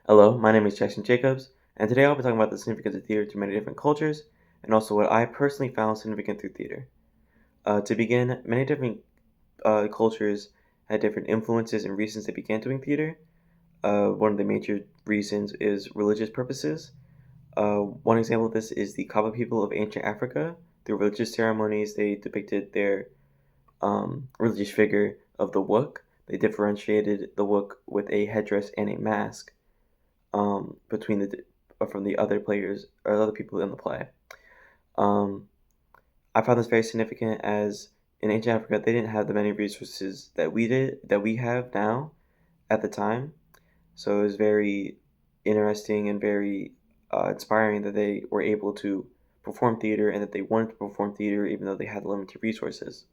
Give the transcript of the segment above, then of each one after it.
Hello, my name is Jackson Jacobs, and today I'll be talking about the significance of theater to many different cultures, and also what I personally found significant through theater. To begin, many different cultures had different influences and reasons they began doing theater. One of the major reasons is religious purposes. One example of this is the Kaba people of ancient Africa. Through religious ceremonies, they depicted their religious figure of the Wook. They differentiated the Wook with a headdress and a mask between from the other players or other people in the play. Um, I found this very significant as in ancient Africa they didn't have the many resources that we have now at the time. So it was very interesting and very inspiring that they were able to perform theater and that they wanted to perform theater even though they had limited resources.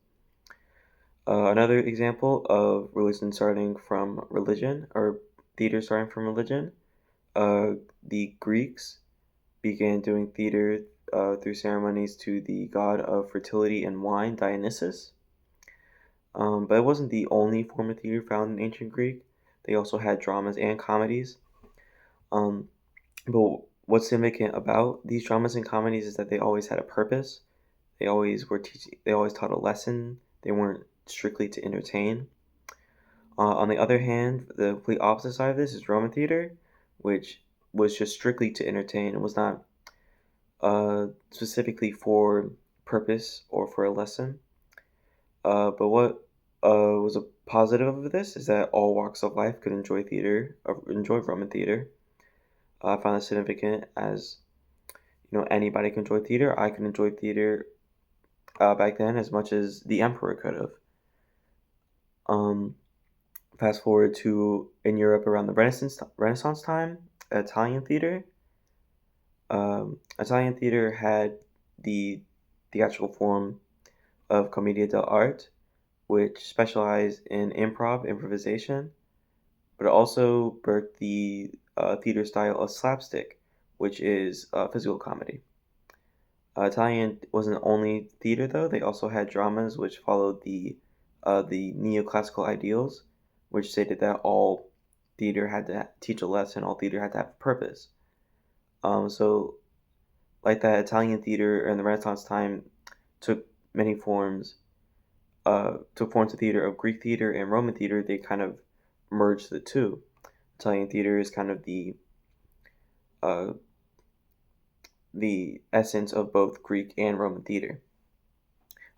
Another example of religion starting from religion or theater starting from religion, uh, the Greeks began doing theater through ceremonies to the god of fertility and wine, Dionysus. But it wasn't the only form of theater found in ancient Greek. They also had dramas and comedies. Um, but what's significant about these dramas and comedies is that they always had a purpose. They always were teaching. They always taught a lesson. They weren't strictly to entertain. On the other hand, the complete opposite side of this is Roman theater, which was just strictly to entertain. It was not specifically for purpose or for a lesson. But what was a positive of this is that all walks of life could enjoy theater, enjoy Roman theater. I found it significant as anybody can enjoy theater. I can enjoy theater back then as much as the emperor could have. Um, Fast forward to in Europe around the Renaissance time, Italian theater. Italian theater had the theatrical form of commedia dell'arte, which specialized in improvisation, but it also birthed the theater style of slapstick, which is physical comedy. Italian wasn't only theater though; they also had dramas which followed the neoclassical ideals, which stated that all theater had to teach a lesson, all theater had to have a purpose. So, like that, Italian theater in the Renaissance time took many forms took forms of theater of Greek theater and Roman theater. They kind of merged the two. Italian theater is kind of uh, the essence of both Greek and Roman theater.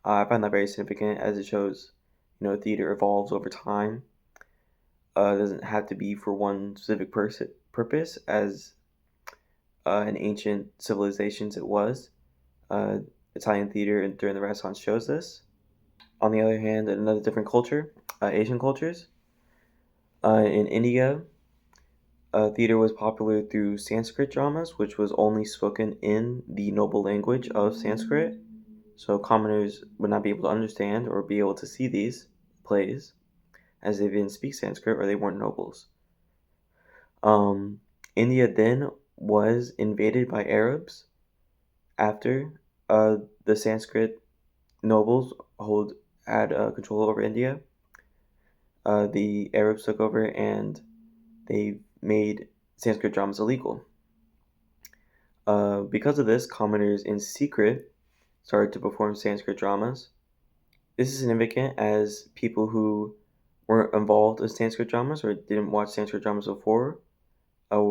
I find that very significant as it shows, theater evolves over time. It doesn't have to be for one specific purpose as in ancient civilizations it was. Uh, Italian theater during the Renaissance shows this. On the other hand, in another different culture, Asian cultures, in India, theater was popular through Sanskrit dramas, which was only spoken in the noble language of Sanskrit. So commoners would not be able to understand or be able to see these plays as they didn't speak Sanskrit or they weren't nobles. India then was invaded by Arabs after the Sanskrit nobles had control over India. The Arabs took over and they made Sanskrit dramas illegal. Because of this, commoners in secret started to perform Sanskrit dramas. This is significant as people who weren't involved in Sanskrit dramas or didn't watch Sanskrit dramas before uh,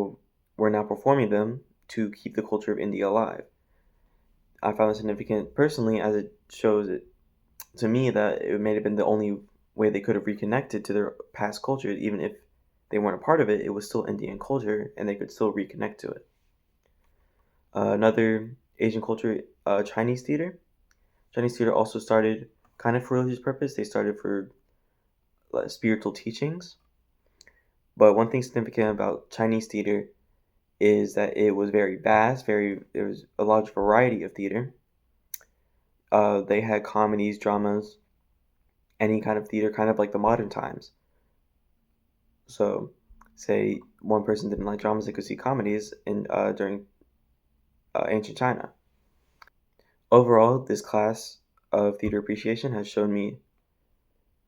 were now performing them to keep the culture of India alive. I found it significant personally as it shows it to me that it may have been the only way they could have reconnected to their past culture, even if they weren't a part of it. It was still Indian culture, and they could still reconnect to it. Another Asian culture, Chinese theater. Chinese theater also started kind of for religious purpose. They started for spiritual teachings. But one thing significant about Chinese theater is that it was very vast. There was a large variety of theater. They had comedies, dramas, any kind of theater, kind of like the modern times. So, say one person didn't like dramas, they could see comedies in during ancient China. Overall, this class of theater appreciation has shown me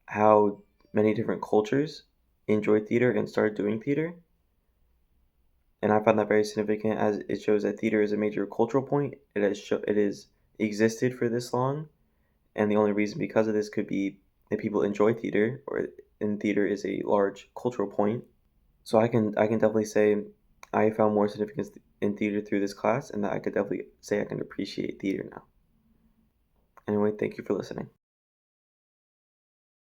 how many different cultures enjoyed theater and started doing theater. and I found that very significant as it shows that theater is a major cultural point. It has existed for this long, and the only reason because of this could be that people enjoy theater, or in theater is a large cultural point. So I can definitely say I found more significance in theater through this class, and that I could definitely say I can appreciate theater now. Anyway, thank you for listening.